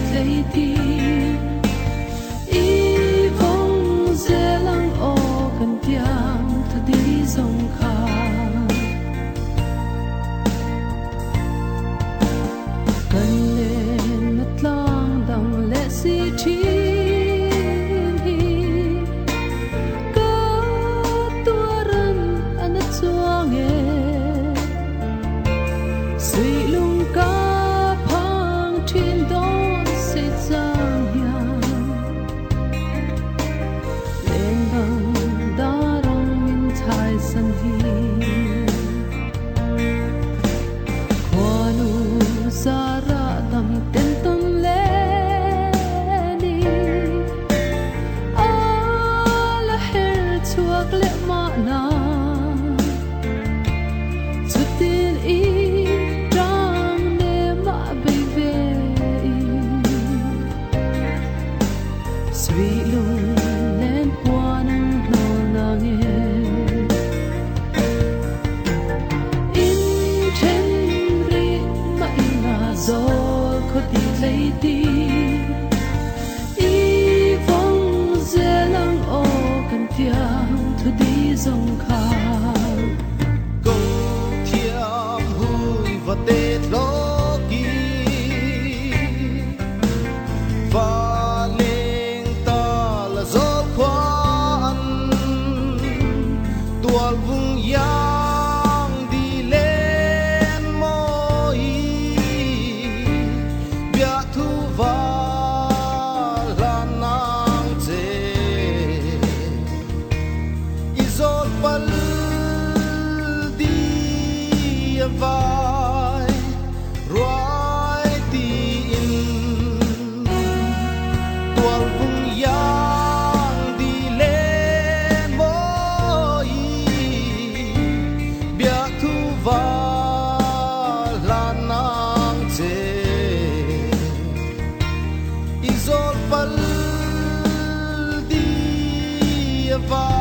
tleitir i vong zelang o kan tiang thu di Zawlkhaw kan len na tlang dang le si thi Zawlkhaw ti tleitir i vong zelang o kan tiang thu di Zawlkhaw công thiam hui và tết lo kỳ và lên ta là Zawlkhaw an tual vùng yang đi lên môi bia thu va la nang che izol pal vai roi ti in tual vùng yang đi lên môi bia thu va la nang che izol pal di vai